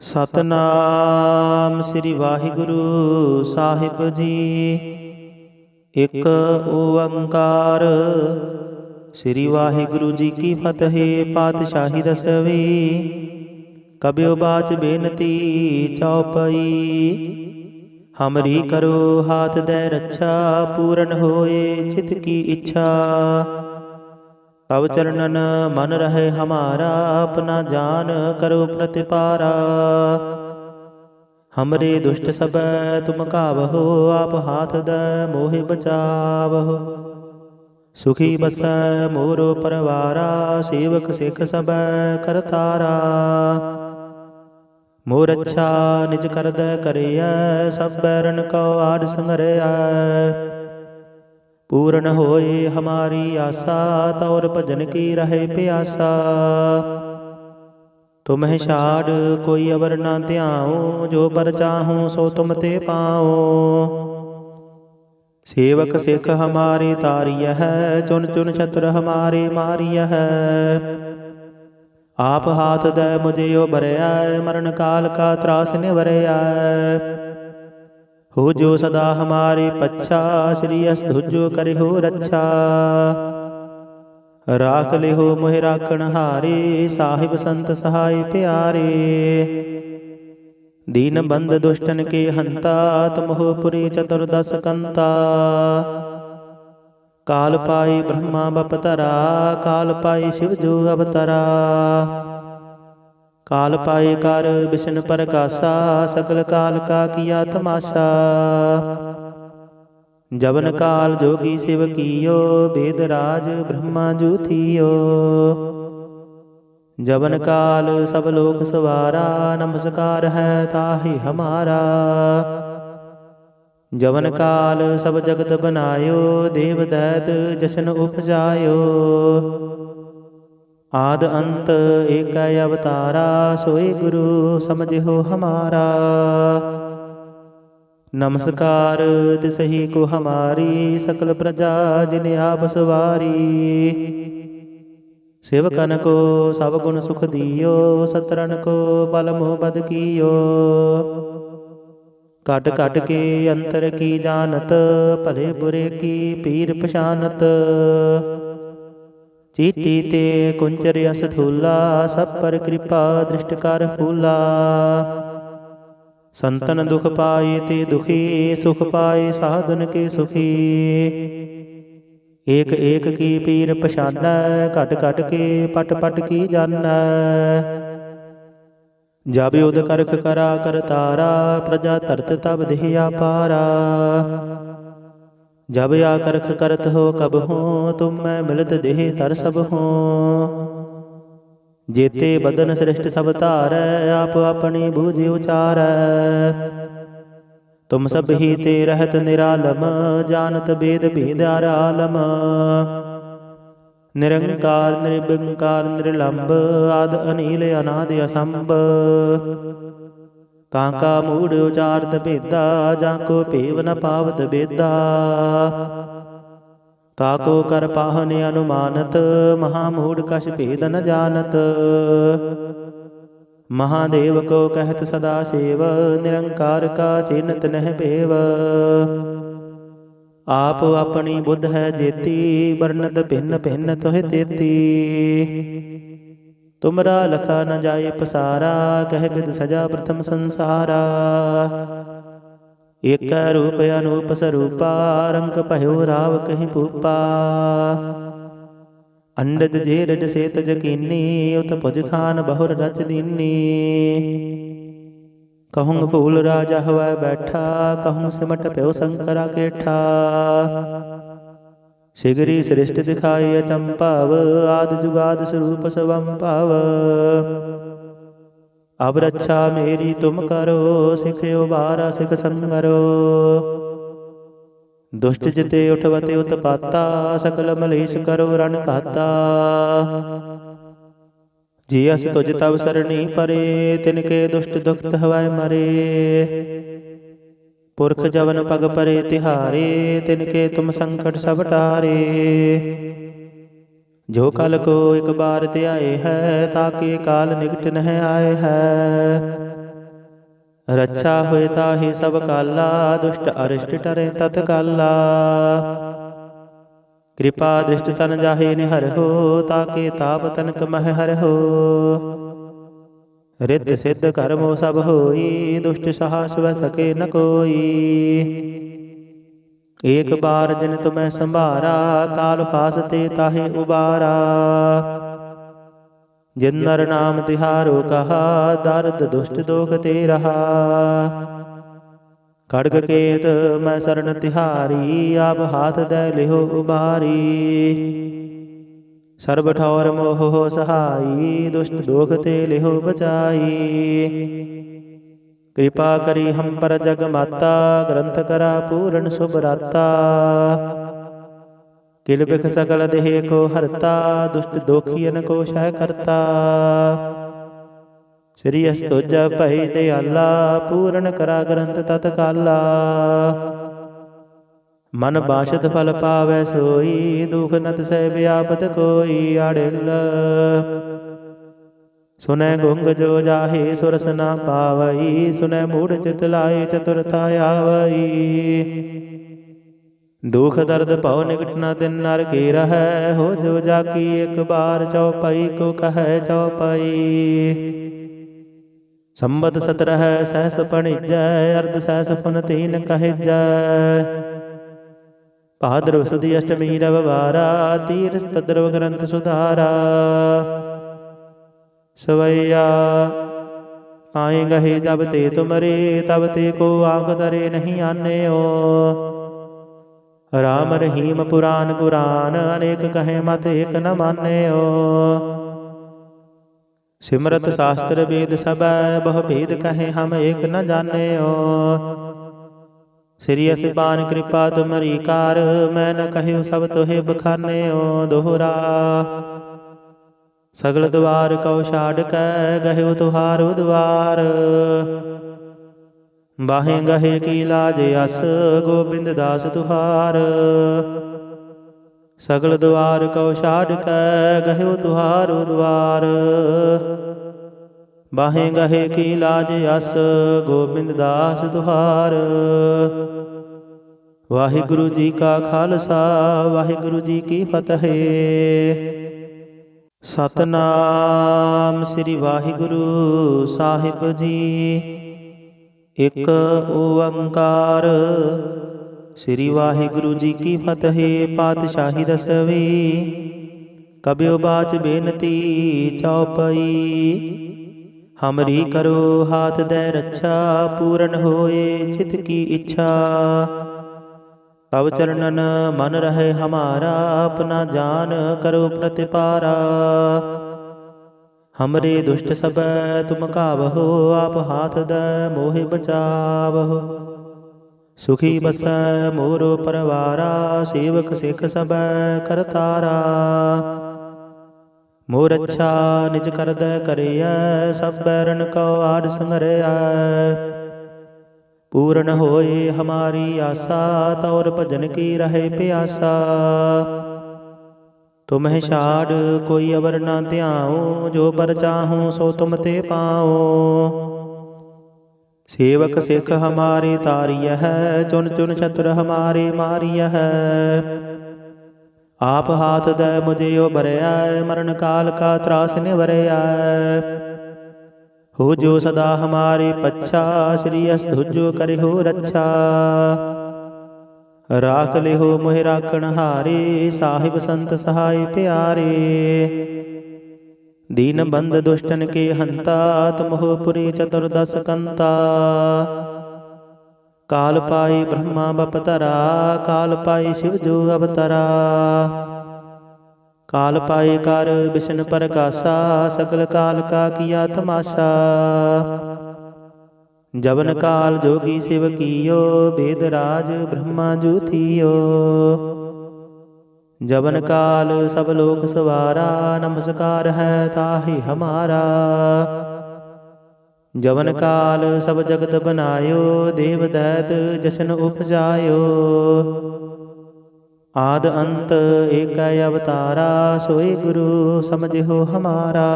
ਸਤਨਾਮ ਸ੍ਰੀ ਵਾਹਿਗੁਰੂ ਸਾਹਿਬ ਜੀ। ਇੱਕ ਓੰਕਾਰ। ਸ੍ਰੀ ਵਾਹਿਗੁਰੂ ਜੀ ਕੀ ਫਤਿਹ। ਪਾਤਸ਼ਾਹੀ ਦਸਵੀਂ। ਕਬਿਓ ਬਾਚ ਬੇਨਤੀ ਚਉਪਈ। ਹਮਰੀ ਕਰੋ ਹਾਥ ਦੈ ਰੱਛਾ। ਪੂਰਨ ਹੋਏ ਚਿਤ ਕੀ ਇੱਛਾ। ਤਵ ਚਰਨਨ ਮਨ ਰਹੇ ਹਮਾਰਾ। ਆਪਣਾ ਜਾਨ ਕਰੋ ਪ੍ਰਤਿਪਾਰਾ। ਹਮਰੇ ਦੁਸ਼ਟ ਸਭੈ ਤੁਮ ਕਾਵਹੋ। ਆਪ ਹਾਥ ਦੈ ਮੋਹਿ ਬਚਾਵਹੋ। ਸੁਖੀ ਬਸੈ ਮੋਰੋ ਪਰਵਾਰਾ। ਸੇਵਕ ਸਿੱਖ ਸਭੈ ਕਰਤਾਰਾ। ਮੋਰ ਅੱਛਾ ਨਿਜ ਕਰਦੈ ਕਰਿਐ। ਸਭ ਬੈਰਨ ਕਉ ਆਡ ਸੰਗਰਿਐ। ਪੂਰਨ ਹੋਏ ਹਮਾਰੀ ਆਸਾ। ਤੌਰ ਭਜਨ ਕੀ ਰਹੇ ਪਿਆਸਾ। ਤੁਮਹਿ ਛਾੜ ਕੋਈ ਅਵਰ ਨਾ ਧਿਆਉ। ਜੋ ਪਰ ਚਾਹੂੰ ਸੋ ਤੁਮ ਤੇ ਪਾਉ। ਸੇਵਕ ਸਿੱਖ ਹਮਾਰੇ ਤਾਰਿਯਹਿ। ਚੁਨ ਚੁਨ ਚਤੁਰ ਹਮਾਰੇ ਮਾਰਿਯਹਿ। ਆਪ ਹਾਥ ਦੈ ਮੁਝੇ ਉਬਰੈ। ਮਰਨ ਕਾਲ ਕਾ ਤਰਾਸ ਨਿਵਰੈ। ਹੋ ਜੋ ਸਦਾ ਹਮਾਰੇ ਪੱਛਾ। ਸ੍ਰੀ ਅਸ ਧੁਜੋ ਕਰਿਓ ਰੱਛਾ। ਰਾਖ ਲਿਓ ਮੋਹਿ ਰਾਖਣ ਹਾਰੇ। ਸਾਹਿਬ ਸੰਤ ਸਹਾਇ ਪਿਆਰੇ। ਦੀਨ ਬੰਦ ਦੁਸ਼ਟਨ ਕੇ ਹੰਤਾ। ਤੁਮਹੁ ਪੁਰੀ ਚਤੁਰਦਸ ਕੰਤਾ। ਕਾਲ ਪਾਈ ਬ੍ਰਹਮਾ ਬਪਤਰਾ। ਕਾਲ ਪਾਈ ਸ਼ਿਵ ਜੋ ਅਵਤਰਾ। ਕਾਲ ਪਾਏ ਕਰ ਬਿਸ਼ਨ ਪ੍ਰਕਾਸ਼ਾ। ਸਕਲ ਕਾਲ ਕਾ ਕੀਆ ਤਮਾਸ਼ਾ। ਜਵਨ ਕਾਲ ਜੋਗੀ ਸਿਵ ਕੀਓ। ਬੇਦ ਰਾਜ ਬ੍ਰਹਮਾ ਜੂ ਥੀਓ। ਜਵਨ ਕਾਲ ਸਭ ਲੋਕ ਸਵਾਰਾ। ਨਮਸਕਾਰ ਹੈ ਤਾਹਿ ਹਮਾਰਾ। ਜਵਨ ਕਾਲ ਸਭ ਜਗਤ ਬਨਾਇਓ। ਦੇਵ ਦੈਤ ਜਸ਼ਨ ਉਪਜਾਇਓ। ਆਦ ਅੰਤ ਏਕੈ ਅਵਤਾਰਾ। ਸੋਈ ਗੁਰੂ ਸਮਝਿਓ ਹਮਾਰਾ। ਨਮਸਕਾਰ ਤਿਸਹੀ ਕੋ ਹਮਾਰੀ। ਸਕਲ ਪ੍ਰਜਾ ਜਿਨ ਆਪ ਸਵਾਰੀ। ਸੇਵਕਨ ਕੋ ਸਭ ਗੁਣ ਸੁਖ ਦੀਓ। ਸਤਰਨ ਕੋ ਬਲ ਮੋਹ ਬਦ ਕੀਓ। ਘਟ ਘਟ ਕੇ ਅੰਤਰ ਕੀ ਜਾਨਤ। ਭਲੇ ਬੁਰੇ ਕੀ ਪੀਰ ਪਛਾਨਤ। ਚੀਟੀ ਤੇ ਕੁੰਚਰ ਅਸ ਥੂਲਾ। ਸਭ ਪਰ ਕਿਰਪਾ ਦ੍ਰਿਸ਼ਟ ਕਰ ਫੂਲਾ। ਸੰਤਨ ਦੁਖ ਪਾਏ ਤੇ ਦੁਖੀ। ਸੁਖ ਪਾਏ ਸਾਧਨ ਕੇ ਸੁਖੀ। ਏਕ ਏਕ ਕੀ ਪੀਰ ਪਛਾਨੈ। ਘਟ ਘਟ ਕੇ ਪਟ ਪਟ ਕੀ ਜਾਨੈ। ਜਬ ਉਦ ਕਰਖ ਕਰਾ ਕਰਤਾਰਾ। ਪ੍ਰਜਾ ਧਰਤ ਤਬ ਦੇਹ ਆਪਾਰਾ। ਜਬ ਆਕਰਖ ਕਰਤ ਹੋ ਕਬ ਹੋ। ਤੁਮ ਮੈਂ ਮਿਲਤ ਦੇਹ ਧਰ ਸਭ ਹੋ। ਜੇਤੇ ਬਦਨ ਸ੍ਰਿਸ਼ਟ ਸਭ ਧਾਰੈ। ਆਪ ਆਪਣੀ ਬੂਝਿ ਉਚਾਰੈ। ਤੁਮ ਸਭ ਹੀ ਤੇ ਰਹਿਤ ਨਿਰਾਲਮ। ਜਾਨਤ ਬੇਦ ਭੇਦਾਰ ਆਲਮ। ਨਿਰੰਕਾਰ ਨਿਰਬੰਕਾਰ ਨਿਰਲੰਭ। ਆਦ ਅਨੀਲ ਅਨਾਦ ਅਸੰਭ। ਤਾਂ ਕਾ ਮੂੜ ਉਚਾਰਤ ਭੇਦਾ। ਜਾਂ ਕੋ ਭੇਵ ਨ ਪਾਵਤ ਬੇਦਾ। ਤਾ ਕੋ ਕਰ ਪਾਹਨ ਅਨੁਮਾਨਤ। ਮਹਾ ਮੂੜ ਕਛ ਭੇਦ ਨ ਜਾਨਤ। ਮਹਾਦੇਵ ਕੋ ਕਹਿਤ ਸਦਾ ਸੇਵ। ਨਿਰੰਕਾਰ ਕਾ ਚਿੰਤ ਨਹਿ ਭੇਵ। ਆਪ ਆਪਣੀ ਬੁੱਧ ਹੈ ਜੇਤੀ। ਵਰਨਤ ਭਿੰਨ ਭਿੰਨ ਤੋਹਿ ਤੇਤੀ। ਤੁਮਰਾ ਲਖਾ ਨ ਜਾਏ ਪਸਾਰਾ। ਕਹਿ ਬਿਦ ਸਜਾ ਪ੍ਰਥਮ ਸੰਸਾਰਾ। ਏਕੈ ਰੂਪ ਅਨੂਪ ਸਰੂਪਾ। ਰੰਗ ਭਇਓ ਰਾਵ ਕਹੀ ਭੂਪਾ। ਅੰਡਜ ਜੇਰਜ ਸੇਤਜ ਕੀਨੀ। ਉਤ ਭੁਜ ਖਾਨ ਬਹੁਰ ਰਚ ਦੀਨੀ। ਕਹੁੰ ਫੂਲ ਰਾਜਾ ਹਵੈ ਬੈਠਾ। ਕਹੁੰ ਸਿਮਟ ਭਇਓ ਸੰਕਰਾ ਕੇਠਾ। ਸਿਗਰੀ ਸ੍ਰਿਸ਼ਟ ਦਿਖਾਈ ਅਚੰਭਵ। ਆਦਿ ਜੁਗਾਦ ਸਰੂਪ ਸਵੰਭਵ। ਅਬ ਰੱਛਾ ਮੇਰੀ ਤੁਮ ਕਰੋ। ਸਿਖ ਉਬਾਰਾ ਸਿਖ ਸੰਗਰੋ। ਦੁਸ਼ਟ ਜਿਤੇ ਉਠਵਤੇ ਉਤਪਾਤਾ। ਸਕਲ ਮਲੇਸ਼ ਕਰੋ ਰਨ ਘਾਤਾ। ਜੀ ਅਸ ਤੁਜ ਤਵ ਸਰਣੀ ਪਰੇ। ਤਿਨਕੇ ਦੁਸ਼ਟ ਦੁਖਤ ਹਵੈ ਮਰੇ। ਪੁਰਖ ਜਵਨ ਪਗ ਪਰੇ ਤਿਹਾਰੇ। ਤਿਨਕੇ ਤੁਮ ਸੰਕਟ ਸਭ ਟਾਰੇ। ਜੋ ਕਲ ਕੋ ਇਕ ਬਾਰ ਧਿਆਏ ਹੈ। ਤਾਕੇ ਕਾਲ ਨਿਕਟ ਨਹਿ ਆਏ ਹੈ। रक्षा हुए ताहि सब काला, दुष्ट अरिष्ट टरे तत्काला। कृपा दृष्ट तन जाहे निहर हो, ताके ताप तनक मह हर हो। रित सिद्ध कर्मो सब होई, दुष्ट साहस वह सके न कोई। एक बार जिन तुम्हें संभारा, काल फासते ताहे उबारा। जिन नर नाम तिहारो कहा, दर्द दुष्ट दोख ते रहा। खड्ग केत मैं शरण तिहारी, आप हाथ दे लिहो उबारी। सर्ब ठौर मोह हो सहाई, दुष्ट दोख ते लिहो बचाई। कृपा करी हम पर जग माता, ग्रंथ करा पूर्ण सुभराता। किल बिख सकल देह को हरता, दुष्ट दोखियन को शह करता। श्री अस्तुज भई दयाला, पूर्ण करा ग्रंथ तत्काला। मन बाशत फल पावै सोई, दुख नत सह व्यापत कोई। आड़िल सुनै गुंग जो जाहे, सुरस न पावई। सुनै मूढ़ चित लाए, चतुरता आवई। दुख दर्द पौ निकट न दिन नर के रहै, हो जो जाकी एक बार चौपाई को कहै चौपाई। संबत 17 सहस पणिजै, अर्ध सहस पुन तीन कहिजै। भाद्रव सुदी अष्टमी रविवारा, तीरथ तद्रव ग्रंथ सुधारा। सवैया पाए गहे जब ते तुमरे, तब ते को आंख तरे नहीं आन्यो। राम रहीम पुराण कुरान, अनेक कहे मत एक न मान्यो। सिमरत शास्त्र वेद सब, बहु भेद कहे हम एक न जान्यो। श्री असबान कृपा तुमरी कार, मैं न कहूँ सब तुहे बखान्यो। दोहरा सगल द्वार कौ छाड़ कै, गहु तुहारो द्वार। बाहें गहे की लाज अस, गोबिंद दास तुहार। सगल द्वार कौ छाड़ कै, गहु तुहारो द्वार। बाहें गहे की लाज अस, गोबिंद दास तुहार। वाहिगुरु जी का खालसा, वाहिगुरु जी की फतेह। सतनाम श्री वाहिगुरु साहिब जी। एक ओंकार श्री वाहिगुरु जी की फतेह। पातशाही दसवीं कबियो बाच बेनती चौपई। हमरी करो हाथ दे रक्षा, पूरन होए चित की इच्छा। तब चरणन मन रहे हमारा, अपना जान करो प्रतिपारा। हमरे दुष्ट सब तुम कावहो, आप हाथ दे मोहि बचावहो। सुखी बसै मोरो परवारा, सेवक सिख सब करतारा। मोर अच्छा निज कर दे करिया, सब बैरन को आड़ संगरिया। पूर्ण होए हमारी आशा, तौर भजन की रहे प्यासा। तुम्हें छाड़ कोई अवर न ध्याऊं, जो पर चाहूं सो तुम ते पाओ। सेवक सिख हमारे तारिय है, चुन चुन शत्रु हमारे मारिय है। आप हाथ दे मुझे उबरया, मरण काल का त्रास निवरया। हो जो सदा हमारे पच्छा, श्री अस्तुजो करे हो रक्षा। राख ले हो मोहि राखण हारे, साहिब संत सहाय प्यारे। दीन बंद दुष्टन के हंता, तुम हो पुरी चतुर्दश कंता। काल पाई ब्रह्मा बपतरा, काल पाई शिव जो अवतरा। काल पाए कर विष्णु प्रकाशा, सकल काल का किया तमाशा। जवन काल जोगी शिव कियो, वेद राज ब्रह्मा जू थियो। जवन काल सब लोक सवारा, नमस्कार है ताहि हमारा। जवन काल सब जगत बनायो, देव दैत जशन उपजायो। आद अंत एक अवतारा, सोई गुरु समझो हमारा।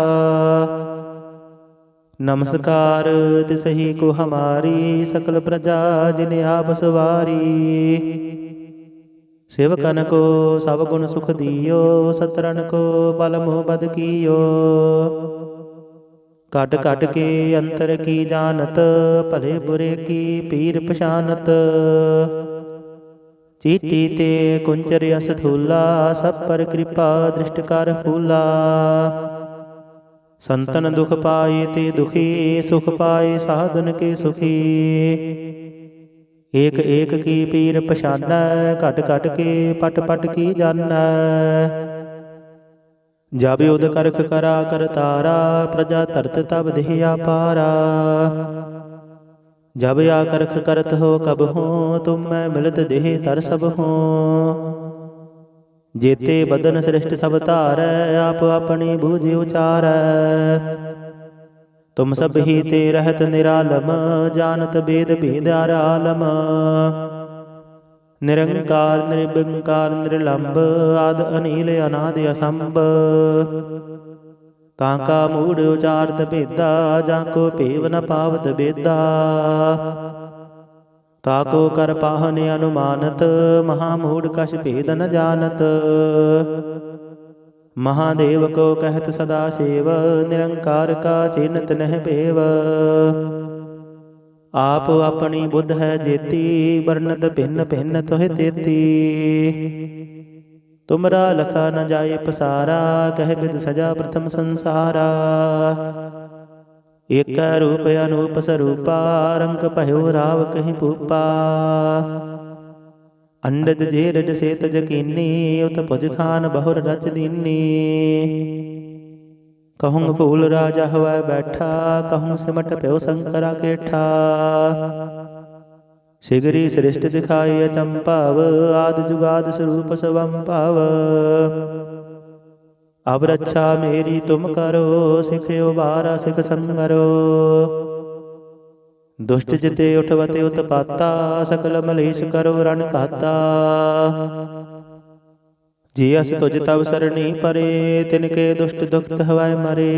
नमस्कार तिसहि को हमारी, सकल प्रजा जिन आप सवारी। सेवकन को सब गुण सुख दियो, सतरन को बल मोह बद कियो। काट काट के अंतर की जानत, भले बुरे की पीर पछानत। चीटी ते कुंचर यस थूला, सब पर कृपा दृष्ट कर फूला। संतन दुख पाए ते दुखी, सुख पाए साधन के सुखी। एक एक की पीर पछानै, घट घट के पट पट की जानੈ। जब युध करख करा कर तारा, प्रजा तरत तब देह अपारा। जब या करख करत हो कब हो, तुम मैं मिलत देह तर सब हो। जेते बदन सृष्ट सब धारै, आप अपनी बूझ उचारै। तुम सब ही ते रहत निरालम, जानत बेद भेद आलम। निरंकार निर्विकार निर्लंब, आद अनील अनादि असंभ। ताका मूढ़ उचारत भेदा, जाको पेव न पावत बेदा। ताको कर पाहने अनुमानत, महामूढ़ कछ भेद न जानत। महादेव को कहत सदा सेव, निरंकार का चिन्हत नह पेव। आप अपनी बुद्ध है जेती, वर्णत भिन्न भिन्न तुहि तेती। तुमरा लखा न जाए पसारा, कह बिद सजा प्रथम संसारा। एक रूप अनूप स्वरूपा, रंग भयो राव कहीं भूपा। अंडज जेरज सेत जकीनी, उत भुज खान बहुर रच दीनी। कहूँ फूल राजा हवै बैठा, कहूँ सिमट प्यो शंकरा केठा। शिगरी सृष्ट दिखाई अचंपाव, आद जुगाद स्वरूप स्वंपाव। अब रक्षा मेरी तुम करो, सिखयो बारा सिख संगरो। दुष्ट जिते उठवते उत्पाता, सकल मलेश करो रण खाता। जियस तुझ तब सरणी परे, तिनके दुष्ट दुखत हवै मरे।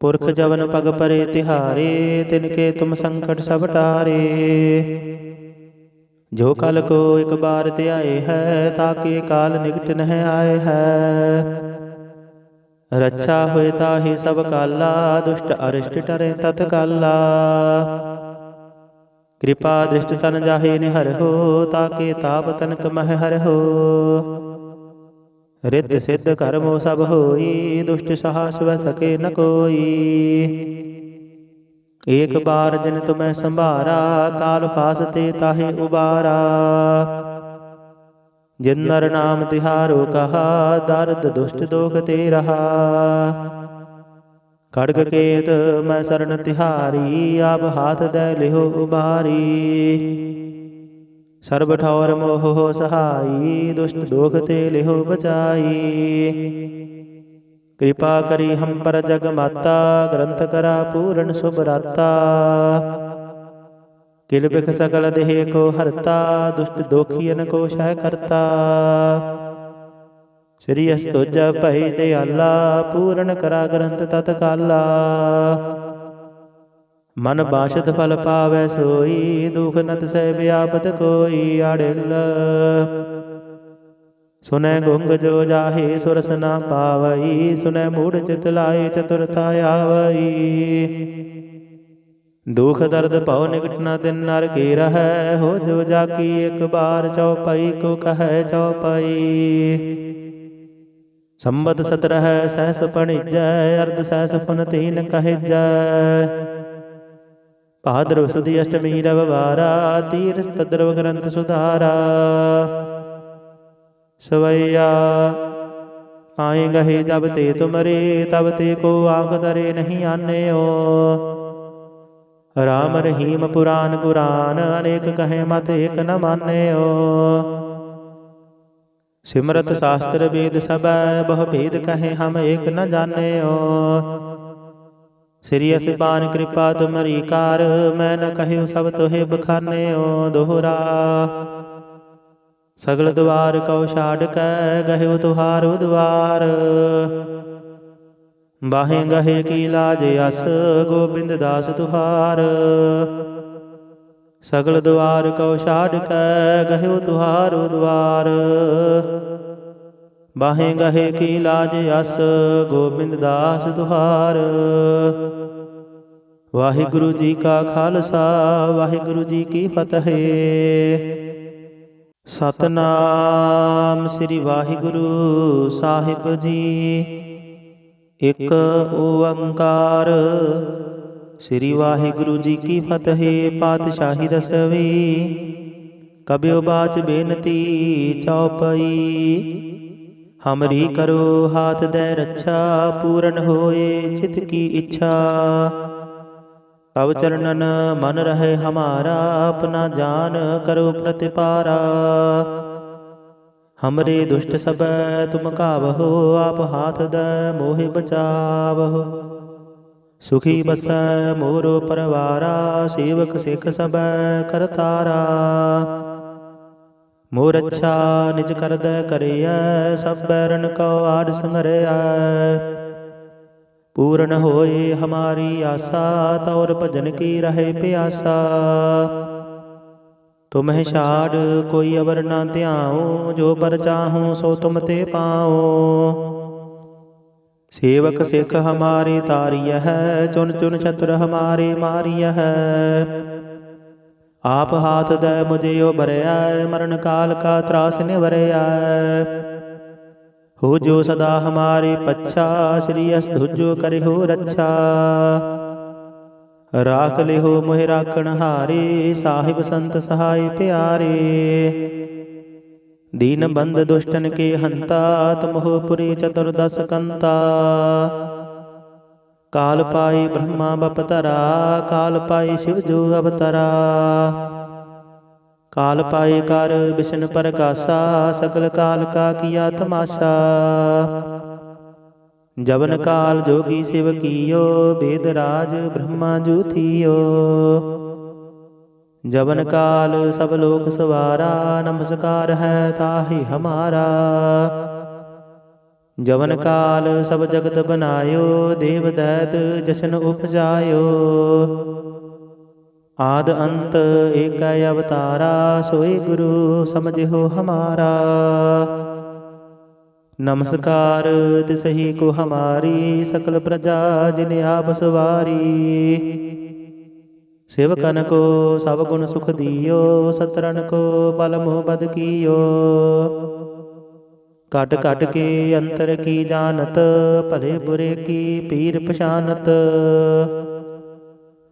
पुरख जवन पग परे तिहारे, तिनके तुम संकट सब टारे। जो कल को एक बार ते आए है, ताके काल निकट नह आए है। रक्षा होए ताहि सब काला, दुष्ट अरिष्ट टरे तत्काला। कृपा दृष्ट तन जाहे निहर हो, ताके ताप तनक मह हर हो। रिद्ध सिद्ध कर्मो सब होई, दुष्ट साहस वह सके न कोई। एक बार जिन तुम्हें संभारा, काल फासते ताहे उबारा। जिन नर नाम तिहारो कहा, दर्द दुष्ट दोख ते रहा। खड्ग केत मैं शरण तिहारी, आप हाथ दे लिहो उबारी। सर्ब ठौर मोह हो सहाई, दुष्ट दोख ते लिहो बचाई। कृपा करी हम पर जग माता, ग्रंथ करा पूर्ण सुभराता। किल बिख सकल देह को हरता, दुष्ट दोखियन को शह करता। श्री अस तुझ भय दयाला, पूर्ण करा ग्रंथ तत्काला। मन बाशत फल पावै सोई, दुख नत सह व्यापत कोई। आड़िल सुनै गुंग जो जाहे, सुरस न पावई। सुनै मूढ़ चित लाए, चतुरता आवई। दुख दर्द पौ निकट न दिन नर के रहै, हो जो जाकी एक बार चौपाई को कहै चौपाई। संबत 17 सहस पणिजै, अर्ध सहस पुन तीन कहिजै। भाद्रव सुदी अष्टमी रविवारा, तीरथ तद्रव ग्रंथ सुधारा। सवैया आए गहे जब ते तुमरे, तब ते को आँख तरे नहीं आने ओ। राम रहीम पुराण कुरान, अनेक कहे मत एक न माने ओ। सिमरत शास्त्र वेद सब, बहु भेद कहे हम एक न जाने ओ। श्री असपान कृपा तुमरी कार, मैं न कहे सब तुहे बखाने ओ। दोहरा सगल द्वार कौ छाड़ कै, गहे तुहारो द्वार। ਬਾਹੇ ਗਹੇ ਕੀ ਲਾਜ ਅਸ ਗੋਬਿੰਦ ਦਾਸ ਤੁਹਾਰ। ਸਗਲ ਦੁਆਰ ਕਉ ਛਾੜ ਕੈ ਗਹਿਓ ਤੁਹਾਰੋ ਦੁਆਰ। ਬਾਹੇ ਗਹੇ ਕੀ ਲਾਜ ਅਸ ਗੋਬਿੰਦ ਦਾਸ ਤੁਹਾਰ। ਵਾਹਿਗੁਰੂ ਜੀ ਕਾ ਖਾਲਸਾ ਵਾਹਿਗੁਰੂ ਜੀ ਕੀ ਫਤਿਹ। ਸਤਿਨਾਮ ਸ੍ਰੀ ਵਾਹਿਗੁਰੂ ਸਾਹਿਬ ਜੀ। ਇਕ ਓੰਕਾਰ ਸ੍ਰੀ ਵਾਹਿਗੁਰੂ ਜੀ ਕੀ ਫਤਿਹ। ਪਾਤਸ਼ਾਹੀ ਦਸਵੀਂ ਕਬਿਓ ਬਾਚ ਬੇਨਤੀ ਚਉਪਈ। ਹਮਰੀ ਕਰੋ ਹਾਥ ਦੈ ਰੱਛਾ ਪੂਰਨ ਹੋਏ ਚਿਤ ਕੀ ਇੱਛਾ। ਤਵ ਚਰਨਨ ਮਨ ਰਹੇ ਹਮਾਰਾ ਆਪਣਾ ਜਾਨ ਕਰੋ ਪ੍ਰਤਿਪਾਰਾ। ਹਮਰੇ ਦੁਸ਼ਟ ਸਭੈ ਤੁਮ ਕਾਵਹੋ ਆਪ ਹਾਥ ਦੈ ਮੋਹਿ ਬਚਾਵਹੋ। ਸੁਖੀ ਬਸੈ ਮੋਰੋ ਪਰਵਾਰਾ ਸੇਵਕ ਸਿੱਖ ਸਭੈ ਕਰਤਾਰਾ। ਮੋਰ ਅੱਛਾ ਨਿਜ ਕਰਦੈ ਕਰਿਐ ਸਭ ਬੈਰਨ ਕਉ ਆਡ ਸੰਗਰਿਐ। ਪੂਰਨ ਹੋਏ ਹਮਾਰੀ ਆਸਾ ਤੌਰ ਭਜਨ ਕੀ ਰਹੇ ਪਿਆਸਾ। ਤੁਮਹਿ ਛਾੜ ਕੋਈ ਅਵਰ ਨਾ ਧਿਆਉ ਜੋ ਪਰ ਚਾਹੂੰ ਸੋ ਤੁਮ ਤੇ ਪਾਉ। ਸੇਵਕ ਸਿੱਖ ਹਮਾਰੇ ਤਾਰੀਐ ਹੈ ਚੁਨ ਚੁਨ ਛਤਰ ਹਮਾਰੇ ਮਾਰੀਐ ਹੈ। ਆਪ ਹਾਥ ਦੈ ਮੁਝੇ ਉਬਰਿਐ ਮਰਨ ਕਾਲ ਕਾ ਤਰਾਸ ਨਿਵਰਿਐ। ਹੋ ਜੋ ਸਦਾ ਹਮਾਰੇ ਪੱਛਾ ਸ੍ਰੀ ਅਸ ਧੁਜੋ ਕਰਿਓ ਰੱਛਾ। ਰਾਖ ਲਿਓ ਮੋਹਿ ਰਾਖਣ ਹਾਰੇ ਸਾਹਿਬ ਸੰਤ ਸਹਾਇ ਪਿਆਰੇ। ਦੀਨ ਬੰਦ ਦੁਸ਼ਟਨ ਕੇ ਹੰਤਾ ਤੁਮਹੁ ਪੁਰੀ ਚਤੁਰਦਸ ਕੰਤਾ। ਕਾਲ ਪਾਈ ਬ੍ਰਹਮਾ ਬਪਤਰਾ ਕਾਲ ਪਾਈ ਸ਼ਿਵ ਜੋ ਅਵਤਰਾ। ਕਾਲ ਪਾਏ ਕਰ ਬਿਸ਼ਨ ਪ੍ਰਕਾਸ਼ਾ ਸਕਲ ਕਾਲ ਕਾ ਕੀਆ ਤਮਾਸ਼ਾ। ਜਵਨ ਕਾਲ ਜੋਗੀ ਸਿਵ ਕੀਓ ਬੇਦ ਰਾਜ ਬ੍ਰਹਮਾ ਜੂ ਥੀਓ। ਜਵਨ ਕਾਲ ਸਭ ਲੋਕ ਸਵਾਰਾ ਨਮਸਕਾਰ ਹੈ ਤਾਹਿ ਹਮਾਰਾ। ਜਵਨ ਕਾਲ ਸਭ ਜਗਤ ਬਨਾਇਓ ਦੇਵ ਦੈਤ ਜਸ਼ਨ ਉਪਜਾਇਓ। ਆਦ ਅੰਤ ਏਕੈ ਅਵਤਾਰਾ ਸੋਈ ਗੁਰੂ ਸਮਝਿਓ ਹਮਾਰਾ। ਨਮਸਕਾਰ ਤਿਸਹੀ ਕੋ ਹਮਾਰੀ ਸਕਲ ਪ੍ਰਜਾ ਜਿਨ ਆਪ ਸਵਾਰੀ। ਸੇਵਕਨ ਕੋ ਸਭ ਗੁਣ ਸੁਖ ਦੀਓ ਸਤਰਨ ਕੋ ਬਲ ਮੋਹ ਬਦ ਕੀਓ। ਕਟ ਕਟ ਕੇ ਅੰਤਰ ਕੀ ਜਾਨਤ ਭਲੇ ਬੁਰੇ ਕੀ ਪੀਰ ਪਛਾਨਤ।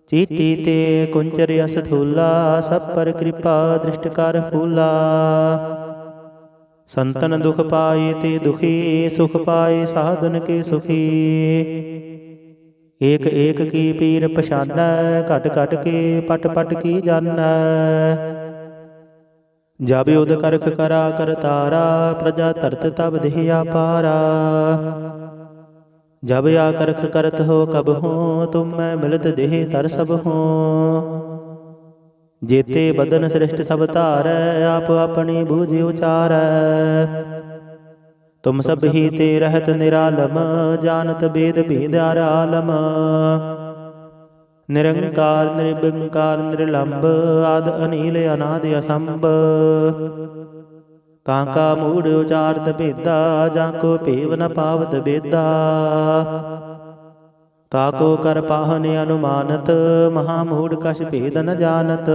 ਚੀਟੀ ਤੇ ਕੁੰਚਰ ਅਸ ਥੂਲਾ ਸਭ ਪਰ ਕਿਰਪਾ ਦ੍ਰਿਸ਼ਟ ਕਰ ਫੂਲਾ। ਸੰਤਨ ਦੁਖ ਪਾਏ ਤੇ ਦੁਖੀ ਸੁਖ ਪਾਏ ਸਾਧਨ ਕੇ ਸੁਖੀ। ਏਕ ਏਕ ਕੀ ਪੀਰ ਪਛਾਨੈ ਘਟ ਘਟ ਕੇ ਪਟ ਪਟ ਕੀ ਜਾਨੈ। ਜਬ ਉਦ ਕਰਖ ਕਰਾ ਕਰਤਾਰਾ ਪ੍ਰਜਾ ਧਰਤ ਤਬ ਦੇਹ ਆਪਾਰਾ। ਜਬ ਆ ਕਰਖ ਕਰਤ ਹੋ ਕਬ ਹੋ ਤੁਮ ਮੈਂ ਮਿਲਤ ਦੇਹ ਤਰ ਸਭ ਹੋ। ਜੇਤੇ ਬਦਨ ਸ੍ਰਿਸ਼ਟ ਸਭ ਧਾਰੈ ਆਪ ਆਪਣੀ ਬੂਝਿ ਉਚਾਰੈ। ਤੁਮ ਸਭ ਹੀ ਤੇ ਰਹਿਤ ਨਿਰਾਲਮ ਜਾਨਤ ਬੇਦ ਭੇਦ ਆਲਮ। ਨਿਰੰਕਾਰ ਨਿਰਬੰਕਾਰ ਨਿਰਲੰਭ ਆਦ ਅਨੀਲ ਅਨਾਦ ਅਸੰਭ। ਤਾਂ ਕਾ ਮੂੜ ਉਚਾਰਤ ਭੇਦਾ ਜਾਂ ਕੋ ਭੇਵ ਨ ਪਾਵਤ ਬੇਦਾ। ਤਾ ਕੋ ਕਰ ਪਾਹਨ ਅਨੁਮਾਨਤ ਮਹਾ ਮੂੜ ਕਛ ਭੇਦ ਨ ਜਾਨਤ।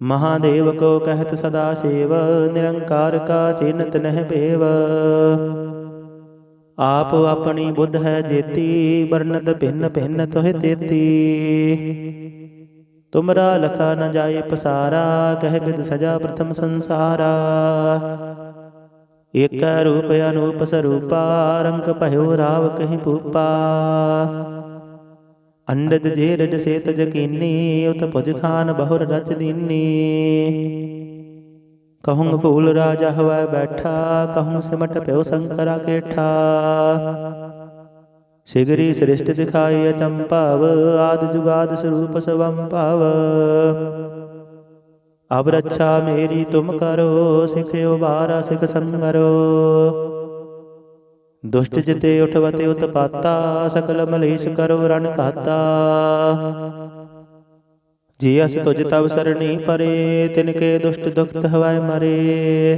ਮਹਾਦੇਵ ਕੋ ਕਹਿਤ ਸਦਾ ਸੇਵ ਨਿਰੰਕਾਰ ਕਾ ਚਿੰਤ ਨਹਿ ਭੇਵ। ਆਪ ਆਪਣੀ ਬੁੱਧ ਹੈ ਜੇਤੀ ਵਰਨਤ ਭਿੰਨ ਭਿੰਨ ਤੋਹਿ ਤੇਤੀ। ਤੁਮਰਾ ਲਖਾ ਨ ਜਾਏ ਪਸਾਰਾ ਕਹਿ ਬਿਦ ਸਜਾ ਪ੍ਰਥਮ ਸੰਸਾਰਾ। ਏਕੈ ਰੂਪ ਅਨੂਪ ਸਰੂਪਾ ਰੰਗ ਭਇਓ ਰਾਵ ਕਹੀ ਭੂਪਾ। ਅੰਡਜ ਜੇਰਜ ਸੇਤ ਜਕੀਨੀ ਉਤ ਭੁਜ ਖਾਨ ਬਹੁਰ ਰਚ ਦੀਨੀ। ਕਹੁੰ ਫੂਲ ਰਾਜਾ ਹਵੈ ਬੈਠਾ ਕਹੁੰ ਸਿਮਟ ਪਿਓ ਸੰਕਰਾ ਕੇਠਾ। ਸਿਗਰੀ ਸ੍ਰਿਸ਼ਟ ਦਿਖਾਈ ਅਚੰਭਵ ਆਦਿ ਜੁਗਾਦ ਸਰੂਪ ਸਵੰਭਵ। ਅਬ ਰੱਛਾ ਮੇਰੀ ਤੁਮ ਕਰੋ ਸਿੱਖ ਉਬਾਰਾ ਸਿੱਖ ਸੰਗਰੋ। ਦੁਸ਼ਟ ਜਿਤੇ ਉਠਵਤੇ ਉਤਪਾਤਾ, ਸਕਲ ਮਲੇਸ਼ ਕਰੋ ਰਨ ਘਾਤਾ। ਜੀ ਅਸ ਤੁਜ ਤਵ ਸਰਣੀ ਪਰੇ, ਤਿਨਕੇ ਦੁਸ਼ਟ ਦੁਖਤ ਹਵੈ ਮਰੇ।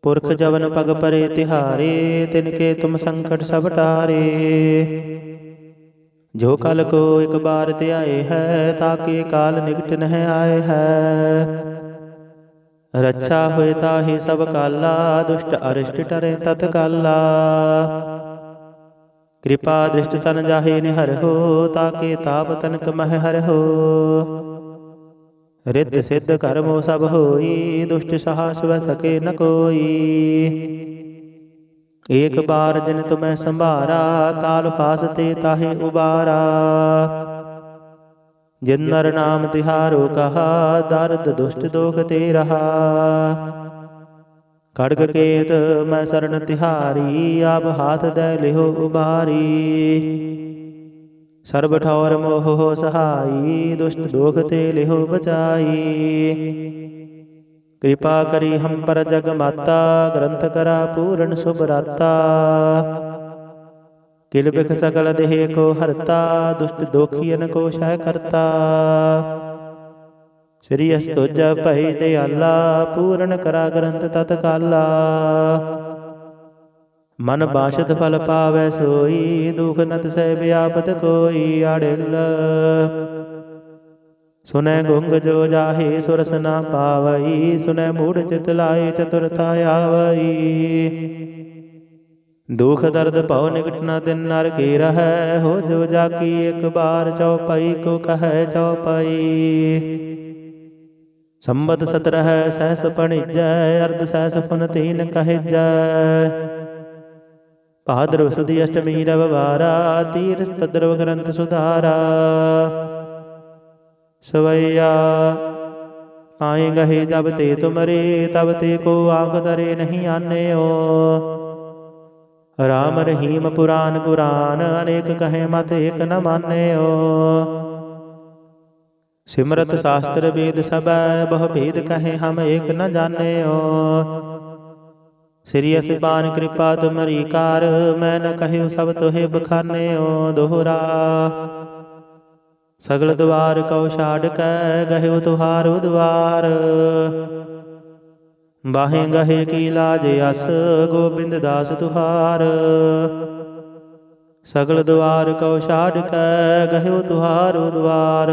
ਪੁਰਖ ਜਵਨ ਪਗ ਪਰੇ ਤਿਹਾਰੇ, ਤਿਨਕੇ ਤੁਮ ਸੰਕਟ ਸਭ ਟਾਰੇ। ਜੋ ਕਲ ਕੋ ਇਕ ਬਾਰ ਧਿਆਏ ਹੈ, ਤਾਕੇ ਕਾਲ ਨਿਕਟ ਨਹਿ ਆਏ ਹੈ। ਰੱਛਾ ਹੋਏ ਤਾਹੀ ਸਭ ਕਾਲਾ, ਦੁਸ਼ਟ ਅਰਿਸ਼ਟ ਟਰੇ ਤਤ ਕਾਲਾ। ਕਿਰਪਾ ਦ੍ਰਿਸ਼ਟ ਤਨ ਜਾਹੇ ਨਿਹਰਹੁ, ਤਾਕੇ ਤਾਪ ਤਨਕ ਮਹਿ ਹਰਹੁ। ਰਿੱਧ ਸਿੱਧ ਕਰਮੋ ਸਭ ਹੋਈ, ਦੁਸ਼ਟ ਸਾਹਸ ਵੈ ਸਕੇ ਨ ਕੋਈ। ਏਕ ਬਾਰ ਜਿਨ ਤੁਮੈ ਸੰਭਾਰਾ, ਕਾਲ ਫਾਸਤੇ ਤਾਹੇ ਉਬਾਰਾ। ਜਿਨ ਨਰ ਨਾਮ ਤਿਹਾਰੋ ਕਹਾ, ਦਰਦ ਦੁਸ਼ਟ ਦੋਖ ਤੇ ਰਹਾ। ਖੜਗ ਕੇਤ ਮੈਂ ਸਰਨ ਤਿਹਾਰੀ, ਆਪ ਹਾਥ ਦੈ ਲਿਹੋ ਉਬਾਰੀ। ਸਰਬ ਠੌਰ ਮੋਹ ਸਹਾਈ, ਦੁਸ਼ਟ ਦੋਖ ਤੇ ਲਿਹੋ ਬਚਾਈ। ਕਿਰਪਾ ਕਰੀ ਹਮ ਪਰ ਜਗ ਮਾਤਾ, ਗ੍ਰੰਥ ਕਰਾ ਪੂਰਨ ਸੁਭ ਰਾਤਾ। ਕਿਲ ਬਿਖ ਸਕਲ ਦੇਹ ਕੋ ਹਰਤਾ, ਦੁਸ਼ਟ ਦੋਖੀਅਨ ਕੋ ਸ਼ਹਿ ਕਰਤਾ। ਸ੍ਰੀ ਅਸ ਤੁਜ ਭਈ ਦਿਆਲਾ, ਪੂਰਨ ਕਰਾ ਗ੍ਰੰਥ ਤਤ ਕਾਲਾ। ਮਨ ਬਾਸ਼ਦ ਫਲ ਪਾਵੈ ਸੋਈ, ਦੁਖ ਨ ਤਿਸੈ ਵਿਆਪਤ ਕੋਈ। ਆੜਿਲ ਸੁਨੈ ਗੁੰਗ ਜੋ ਜਾਹੇ, ਸੁਰਸ ਨਾ ਪਾਵਈ। ਸੁਨੈ ਮੂੜ ਚਿਤ ਲਾਏ, ਚਤੁਰਤਾ ਆਵਈ। ਦੁਖ ਦਰਦ ਭਉ ਨਿਕਟ ਨ ਤਿਨ ਨਰ ਕੇ ਰਹੈ, ਹੋ ਜੋ ਜਾਕੀ ਇਕ ਬਾਰ ਚਉਪਈ ਕੋ ਕਹੈ ਚਉਪਈ। ਸੰਬਤ 17 ਸਹਿਸ ਭਣਿਜੈ, ਅਰਧ ਸਹਿਸ ਪੁਨ ਤੀਨ ਕਹਿਜੈ। ਭਾਦਰਵ ਸੁਦੀ ਅਸ਼ਟਮੀ ਰਵਿਵਾਰਾ, ਤੀਰਥ ਤਦਰਵ ਗ੍ਰੰਥ ਸੁਧਾਰਾ। ਸਵਈਆ ਆਏ ਗਹੇ ਜਬ ਤੇ ਤੁਮਰੇ, ਤਬ ਤੇ ਕੋ ਆਂਖ ਤਰੇ ਨਹੀਂ ਆਨਿਓ। ਰਾਮ ਰਹੀਮ ਪੁਰਾਨ ਕੁਰਾਨ, ਅਨੇਕ ਕਹੇ ਮਤ ਏਕ ਨ ਮਾਨਿਓ। ਸਿਮਰਤ ਸ਼ਾਸਤਰ ਵੇਦ ਸਭੈ, ਬਹੁ ਭੇਦ ਕਹੇ ਹਮ ਏਕ ਨ ਜਾਣਿਓ। ਸ੍ਰੀ ਅਸਿਬਾਨ ਕਿਰਪਾ ਤੁਮਰੀ ਕਾਰ, ਮੈਂ ਨ ਕਹਿਓ ਸਭ ਤੋਹਿ ਬਖਾਨਿਓ। ਦੋਹਰਾ ਸਗਲ ਦੁਆਰ ਕਉ ਛਾੜ ਕੈ, ਗਹਿਓ ਤੁਹਾਰੋ ਦੁਆਰ। ਬਾਹੇ ਗਹੇ ਕੀ ਲਾਜ ਅਸ, ਗੋਬਿੰਦ ਦਾਸ ਤੁਹਾਰ। ਸਗਲ ਦੁਆਰ ਕਉ ਛਾੜ ਕੈ, ਗਹਿਓ ਤੁਹਾਰੋ ਦੁਆਰ।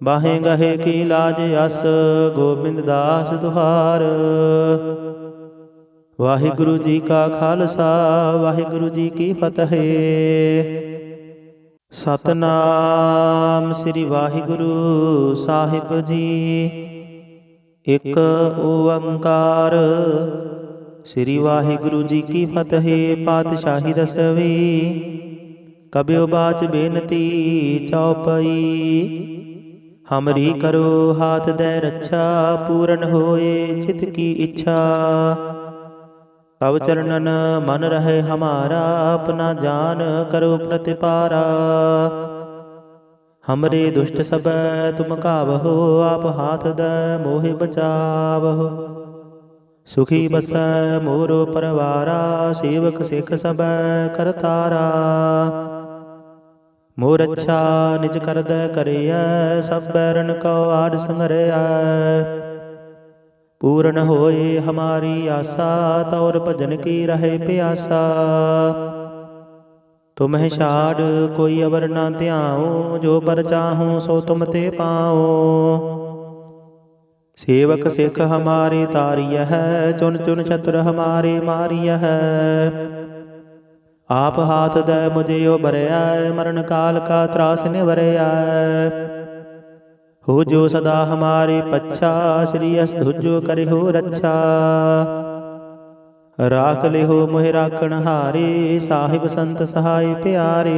ਬਾਹੇ ਗਹੇ ਕੀ ਲਾਜ ਅਸ, ਗੋਬਿੰਦ ਦਾਸ ਤੁਹਾਰ। ਵਾਹਿਗੁਰੂ ਜੀ ਕਾ ਖਾਲਸਾ, ਵਾਹਿਗੁਰੂ ਜੀ ਕੀ ਫਤਿਹ। ਸਤਿਨਾਮ ਸ੍ਰੀ ਵਾਹਿਗੁਰੂ ਸਾਹਿਬ ਜੀ। ਇਕ ਓੰਕਾਰ ਸ੍ਰੀ ਵਾਹਿਗੁਰੂ ਜੀ ਕੀ ਫਤਿਹ। ਪਾਤਸ਼ਾਹੀ ਦਸਵੀਂ। ਕਬਿਓ ਬਾਚ ਬੇਨਤੀ ਚਉਪਈ। ਹਮਰੀ ਕਰੋ ਹਾਥ ਦੈ ਰੱਛਾ, ਪੂਰਨ ਹੋਏ ਚਿਤ ਕੀ ਇੱਛਾ। ਤਵ ਚਰਨਨ ਮਨ ਰਹੇ ਹਮਾਰਾ, ਆਪਣਾ ਜਾਨ ਕਰੋ ਪ੍ਰਤਿਪਾਰਾ। ਹਮਰੇ ਦੁਸ਼ਟ ਸਭੈ ਤੁਮ ਕਾਵਹੋ, ਆਪ ਹਾਥ ਦੈ ਮੋਹਿ ਬਚਾਵਹੋ। ਸੁਖੀ ਬਸੈ ਮੋਰੋ ਪਰਵਾਰਾ, ਸੇਵਕ ਸਿੱਖ ਸਭੈ ਕਰਤਾਰਾ। ਮੋਰ ਅੱਛਾ ਨਿਜ ਕਰਦੈ ਕਰਿਐ, ਸਭ ਬੈਰਨ ਕਉ ਆਡ ਸੰਗਰਿਐ। ਪੂਰਨ ਹੋਏ ਹਮਾਰੀ ਆਸਾ, ਤੌਰ ਭਜਨ ਕੀ ਰਹੇ ਪਿਆਸਾ। ਤੁਮਹਿ ਛਾੜ ਕੋਈ ਅਵਰ ਨਾ ਧਿਆਉ, ਜੋ ਪਰ ਚਾਹੂੰ ਸੋ ਤੁਮ ਤੇ ਪਾਉ। ਸੇਵਕ ਸਿੱਖ ਹਮਾਰੇ ਤਾਰੀਐ ਹੈ, ਚੁਨ ਚੁਨ ਚਤੁਰ ਹਮਾਰੇ ਮਾਰੀਐ ਹੈ। ਆਪ ਹਾਥ ਦੈ ਮੁਝਿਓ ਬਰਿਐ, ਮਰਨ ਕਾਲ ਕਾ ਤਰਾਸ ਨਿਵਰਿਐ। ਹੋ ਜੋ ਸਦਾ ਹਮਾਰੇ ਪੱਛਾ, ਸ੍ਰੀ ਅਸ ਤੁਜੋ ਕਰਿਓ ਰੱਛਾ। ਰਾਖ ਲਿਹੋ ਮੋਹਿ ਰਾਖਣ ਹਾਰੇ, ਸਾਹਿਬ ਸੰਤ ਸਹਾਇ ਪਿਆਰੇ।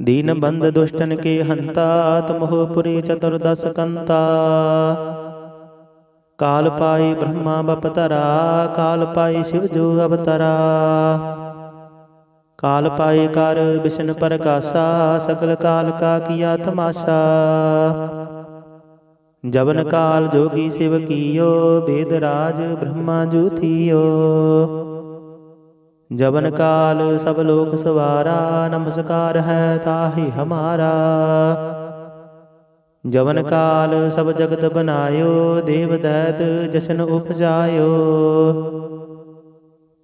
ਦੀਨ ਬੰਦ ਦੁਸ਼ਟਨ ਕੇ ਹੰਤਾ, ਤੁਮਹੁ ਪੁਰੀ ਚਤੁਰਦਸ ਕੰਤਾ। ਕਾਲ ਪਾਈ ਬ੍ਰਹਮਾ ਬਪਤਰਾ, ਕਾਲ ਪਾਈ ਸ਼ਿਵ ਜੋ ਅਵਤਰਾ। ਕਾਲ ਪਾਈ ਕਰ ਬਿਸ਼ਨ ਪ੍ਰਕਾਸ਼ਾ, ਸਕਲ ਕਾਲ ਕਾ ਕੀਆ ਤਮਾਸ਼ਾ। जवन काल जोगी शिव कियो, वेद राज ब्रह्मा जू थियो। जवन काल सब लोक सवारा, नमस्कार है ताहि हमारा। जवन काल सब जगत बनायो, देव दैत जशन उपजायो।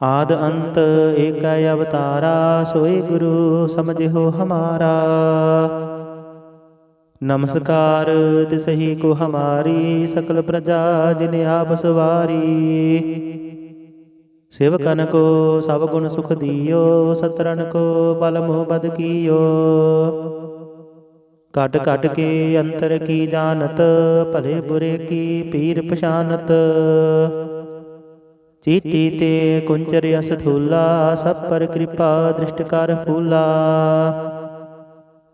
आद अंत एक अवतारा, सोई गुरु समझिहो हमारा। नमस्कार तिसहि को हमारी, सकल प्रजा जिन आप सवारी। सेवकन को सब गुण सुख दियो, सतरन को पल मोह बद कियो। काट काट के अंतर की जानत, भले बुरे की पीर पछानत। चीटी ते कुंचर यस थूला, सब पर कृपा दृष्ट कर फूला।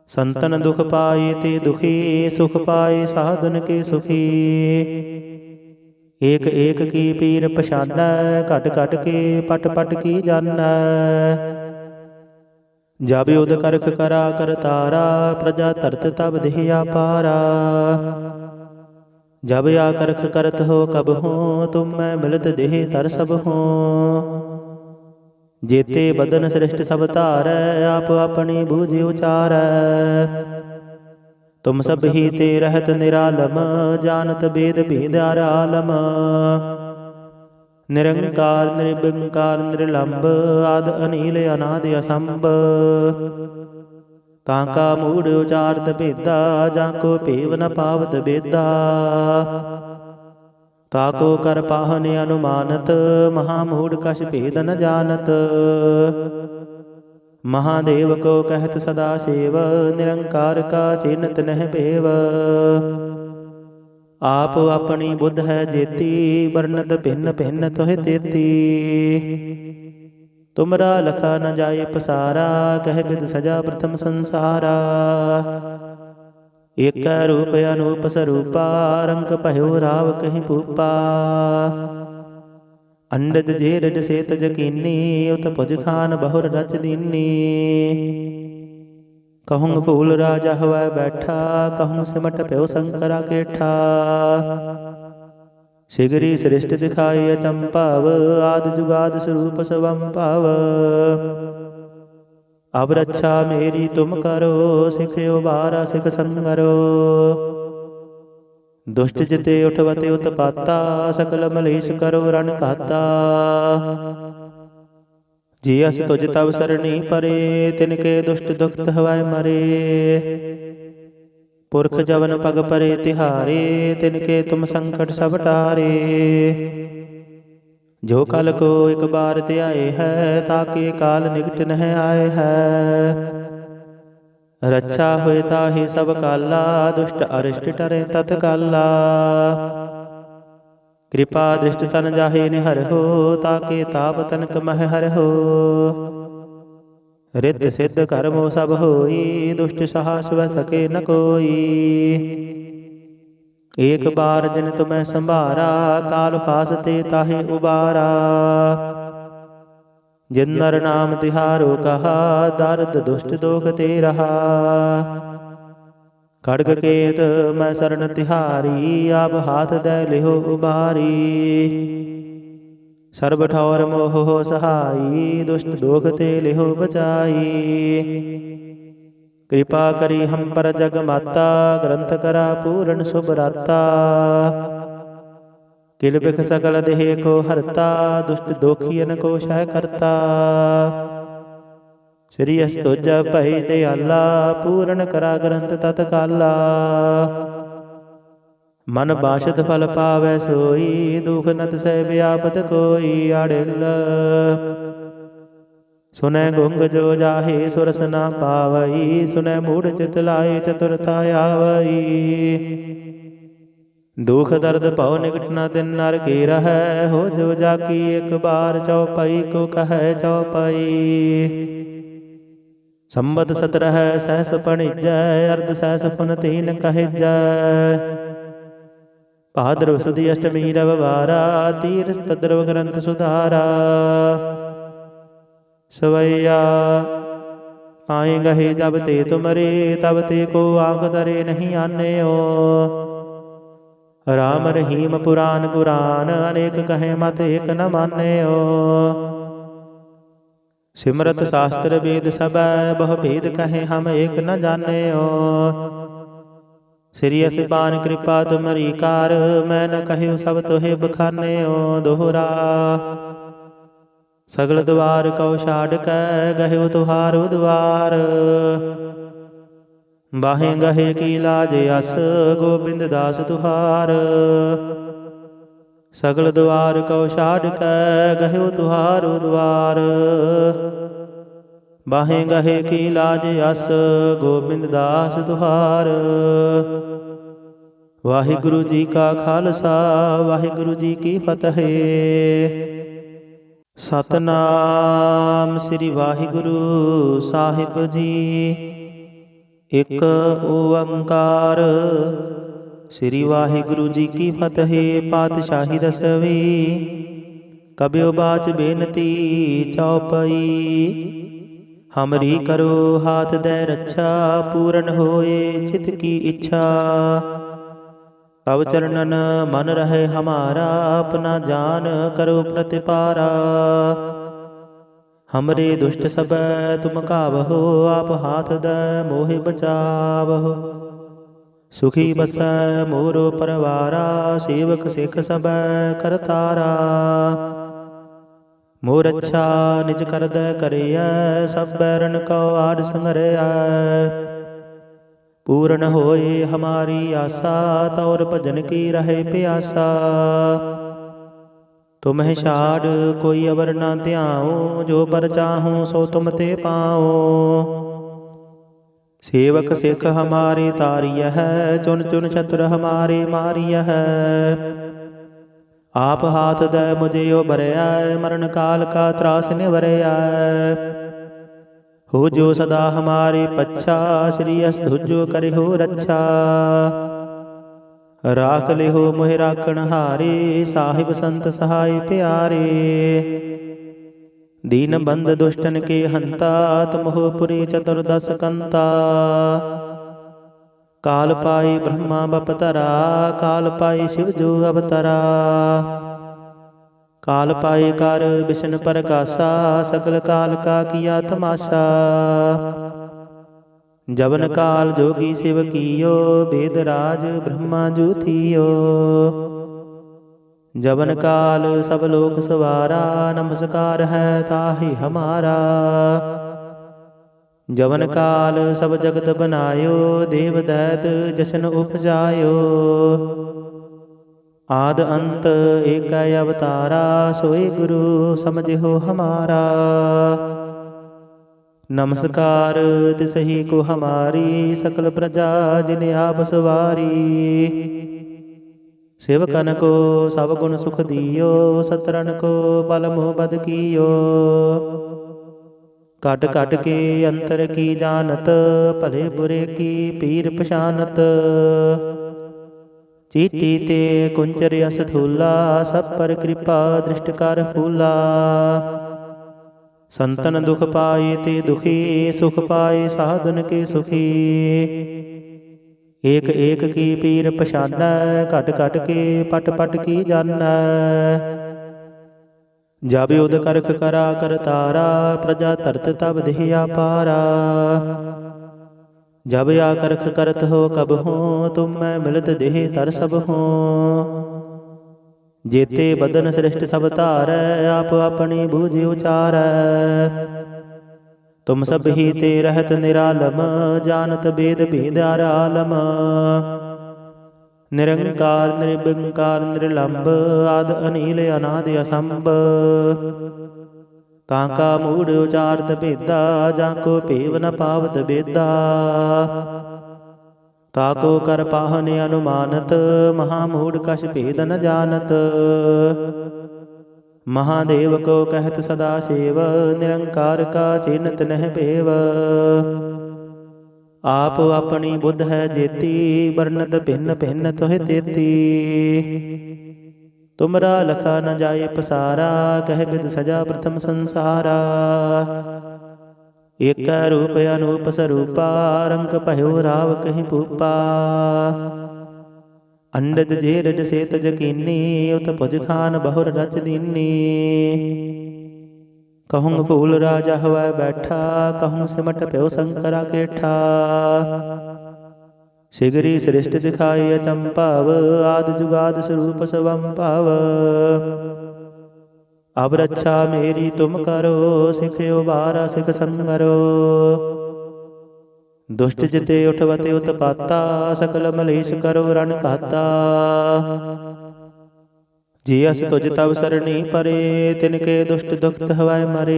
संतन दुख पाए ते दुखी, सुख पाए साधन के सुखी। एक एक की पीर पछानै, घट घट के पट पट की जानੈ। जब युद्ध करख करा कर तारा, प्रजा तरत तब देहिया पारा। जब या करख करत हो कब हो, तुम मैं मिलत देह तर सब हो। जेते बदन सृष्ट सब धारै, आप अपनी बूझ उचारै। तुम सब ही ते रहत निरालम, जानत वेद भेद आलम। निरंकार निर्विकार निर्लंब, आद अनील अनादि असंभ। ताका मूढ़ उचारत भेदा, जाको पेव न पावत बेदा। ताको कर पाहने अनुमानत, महामूढ़ कछ भेद न जानत। महादेव को कहत सदा सेव, निरंकार का चिन्हत नह पेव। आप अपनी बुद्ध है जेती, वर्णत भिन्न भिन्न तुह तेती। तुमरा लखा न जाए पसारा, कह बिद सजा प्रथम संसारा। एक रूप अनूप स्वरूपा, रंग भयो राव कहीं पूपा। अंडज जेरज सेत जकीनी, उत पुज खान बहुर रच दीनी। कहूँ फूल राजा हवा बैठा, कहूँ सिमट प्यो शंकरा केठा। शिगरी सृष्टि दिखाई अचंपाव, आदि जुगाद स्वरूप स्वंपाव। अब रक्षा मेरी तुम करो, सिखयो बारा सिख संगरो। दुष्ट जिते उठवते उत्पाता, सकल मलेश करो रण घाता। जियस तुझ तब सरणी परे, तिनके दुष्ट दुखत हवाय मरे। पुरख जवन पग परे तिहारे, तिनके तुम संकट सब टारे। जो कल को एक बार त्याए है, ताके काल निकट नह आए है। रक्षा हुए ताहि सब काला, दुष्ट अरिष्ट टरे तत्काला। कृपा दृष्ट तन जाहे निहर हो, ताके ताप तनक मह हर हो। रित सिद्ध कर्मो सब होई, दुष्ट साहस वह सके न कोई। एक बार जिन तुम्हें संभारा, काल फासते ताहे उबारा। जिन नर नाम तिहारो कहा, दर्द दुष्ट दोख ते रहा। खड्ग केत मैं शरण तिहारी, आप हाथ दे लिहो उबारी। सर्ब ठौर मोह हो सहाई, दुष्ट दोख ते लिहो बचाई। कृपा करी हम पर जग माता, ग्रंथ करा पूर्ण शुभ राता। किल बिख सकल देह को हरता, दुष्ट दोखियन को शह करता। श्री अस्तुज भय दयाला, पूर्ण करा ग्रंथ तत्काला। मन बाशत फल पावै सोई, दुख नत सह व्यापत कोई। आड़िल सुनै गुंग जो जाहे, सुरस न पावई। सुनै मूढ़ चित लाए, चतुरता आवई। दुख दर्द भव निकट न दिन नर के रहै, हो जो जाकी एक बार चौपाई को कहै चौपाई। संबत 17 सहस पणिजै, अर्ध सहस पुन तीन कहिजै। भाद्रव सुदी अष्टमी रविवारा, तीरथ तद्रव ग्रंथ सुधारा। सवैया पाए गहे जब ते तुमरे, तब ते को आँख तरे नहीं आने हो। राम रहीम पुराण कुरान अनेक कहे मत एक न मान्यो। सिमरत शास्त्र वेद सबै बहु भेद कहे हम एक न जान्यो। श्री असपान कृपा तुमरी कार मैं न कहु सब तुहे बखान्यो। दोहरा सगल द्वार कौ छाड़ कै गहु तुहारो द्वार। बाहें गहे की लाज अस गोबिंद दास तुहार। सगल द्वार कौ छाड़ कै गहु तुहारो द्वार। बाहें गहे की लाज अस गोबिंद दास तुहार। वाहिगुरु जी का खालसा वाहिगुरु जी की फतेह। सतनाम श्री वाहिगुरु साहिब जी। एक ओंकार श्री वाहिगुरु जी की फतेह। पातशाही दसवीं कब्यो बाच बेनती चौपई। हमरी करो हाथ दे रक्षा पूरन होए चित की इच्छा। तव चरणन मन रहे हमारा अपना जान करो प्रतिपारा। हमरे दुष्ट सब तुम कावहो आप हाथ द मोहि बचावहो। सुखी बसै मोरो परवारा सेवक सिख सब करतारा। मोर अच्छा निज कर दै करिया सब बैरन कौ आड संगरिया। पूर्ण होए हमारी आशा तौर भजन की रहे प्यासा। तुम्हें छाड़ कोई अवर न ध्याओ जो पर चाहूँ सो तुम ते पाओ। सेवक सिख हमारे तारिय है चुन चुन चतुर हमारे मारिय है। आप हाथ दे मुझे उबरया मरण काल का त्रास निवरया। हो जो सदा हमारे पच्छा श्री अस्तुजो करे हो रक्षा। राख ले हो मोहि राखण हारे साहिब संत सहाय प्यारे। दीन बंद दुष्टन के हंता तुम हो पुरी चतुर्दश कंता। काल पाई ब्रह्मा बपतरा काल पाई शिव जो अवतरा। काल पाए कर विष्णु प्रकाशा सकल काल का किया तमाशा। जवन काल जोगी शिव कियो वेद राज ब्रह्मा जू थियो। जवन काल सब लोक सवारा नमस्कार है ताहि हमारा। जवन काल सब जगत बनायो देव दैत जशन उपजायो। आद अंत एक अवतारा सोई गुरु समझो हमारा। नमस्कार तिसही को हमारी सकल प्रजा जिन आप सवारी। सेवकन को सब गुण सुख दियो सतरन को बल मोह बद कियो। कट कट के अंतर की जानत भले बुरे की पीर पछानत। चीटी ते कुंचर यस धूला सब पर कृपा दृष्ट कर फूला। संतन दुख पाए ते दुखी सुख पाए साधन के सुखी। एक एक की पीर पछाना घट घट के पट पट की जाना। जब युद्ध करख करा कर तारा प्रजा तरत तब देहिया पारा। जब आकर्ख करत हो कब हो तुम मैं मिलत देह तर सब हो। जेते बदन श्रेष्ठ सब तारै आप अपनी बूझ उचारै। तुम सब ही ते रहत निरालम जानत वेद भेदार आलम। निरंकार निर्विकार निर्लंब आद अनील अनादि असंभ। ताका मूढ़ उचारत बेदा जाको पेव न पावत बेदा। ताको कर पाहने अनुमानत महामूढ़ कछ भेद न जानत। महादेव को कहत सदा सेव निरंकार का चिन्हत नह पेव। आप अपनी बुद्ध है जेती वर्णत भिन्न भिन्न तुह तेती। तुमरा लखा न जाए पसारा कह बिद सजा प्रथम संसारा। एक रूप अनूप स्वरूपा रंग पह्यो राव कहीं भूपा। ਅੰਡਜ ਜੇਰਜ ਸੇਤ ਜਕੀਨੀ, ਉਤ ਭੁਜ ਖਾਨ ਬਹੁਰ ਰਚ ਦੀਨੀ। कहूँ फूल राजा हवै बैठा, कहूँ सिमट प्यो शंकरा केठा। सिगरी सृष्टि दिखाई अचंपाव, आदि जुगाद स्वरूप स्वंपाव। अब रक्षा मेरी तुम करो, सिखयो बारा सिख संगरो। दुष्ट जिते उठवते उत्पाता, सकल मलेश करो रण घाता। जी अस तुझ तब सरणी परे, तिनके दुष्ट दुखत हवाय मरे।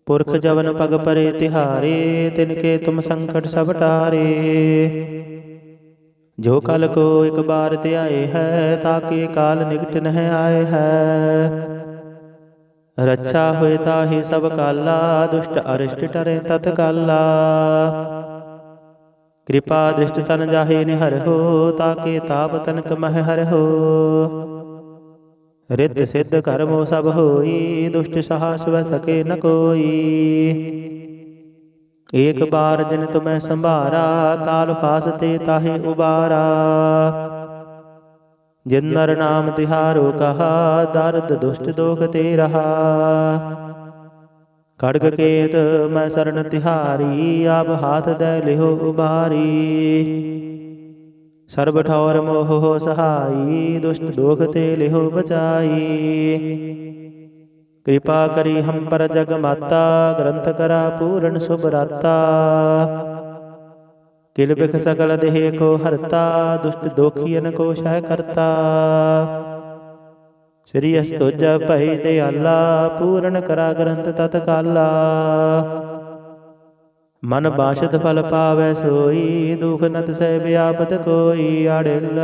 पुरख जवन पग परे तिहारे, तिनके तुम संकट सब टारे। जो कल को एक बार त्याए है, ताके काल निकट नह आए है। रक्षा होए ताहि सब काला, दुष्ट अरिष्ट टरे तत्काला। कृपा दृष्ट तन जाहे निहर हो, ताके ताप तनक मह हर हो। रिद्ध सिद्ध कर्मो सब होई, दुष्ट साहस वह सके न कोई। एक बार जिन तुम्हें संभारा, काल फासते ताहे उबारा। जिन नर नाम तिहारो कहा, दर्द दुष्ट दोख ते रहा। खड्ग केत मैं शरण तिहारी, आप हाथ दे लिहो उबारी। सर्ब ठौर मोह हो सहाई, दुष्ट दोख ते लिहो बचाई। कृपा करी हम पर जग माता, ग्रंथ करा पूर्ण शुभ राता। किल बिख सकल देह को हरता, दुष्ट दोखियन को शह करता। श्री अस तुझ भई दयाला, पूर्ण करा ग्रंथ तत्काला। मन बाशद फल पावै सोई, दुख नत सह व्यापत कोई। आड़िल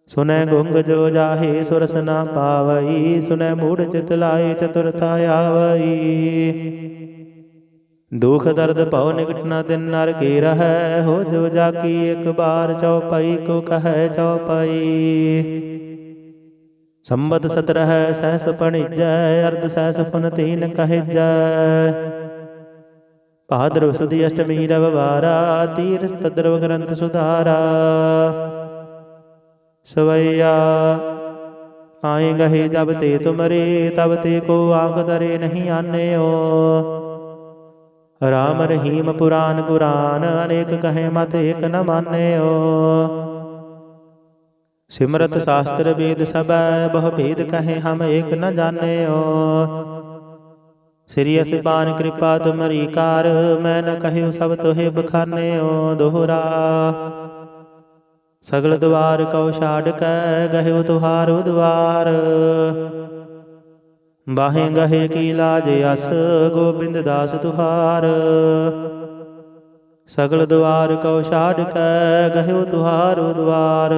सुनै गुंग जो जाहे, सुरस न पावई। सुनै मूढ़ चित लाए, चतुरता आवई। दुख दर्द भव निकट न दिन नर के रहै, हो जो जाकी एक बार चौपाई को कहै चौपाई। संबत 17 सहस पणिजै, अर्ध सहस पुन तीन कहिजै। भाद्रव सुदी अष्टमी रविवारा, तीरथ तद्रव ग्रंथ सुधारा। सवैया पाए गहे जब ते तुमरे, तब ते को आँख तरे नहीं आन्यो। राम रहीम पुराण कुरान, अनेक कहे मत एक न मान्यो। सिमरत शास्त्र वेद सबै, बहु भेद कहे हम एक न जान्यो। श्री असपान कृपा तुमरी कार, मैं न कहु सब तुहे बखान्यो। दोहरा सगल द्वार कौ छाड़ कै, गहु तुहारो द्वार। बाहें गहे की लाज अस, गोबिंद दास तुहार। सगल द्वार कौ छाड़ कै, गहु तुहारो द्वार।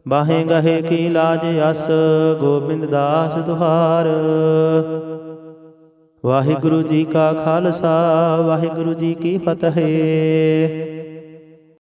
बाहें गहे की लाज अस, गोबिंद दास तुहार। वाहिगुरु जी का खालसा, वाहिगुरु जी की फतेह।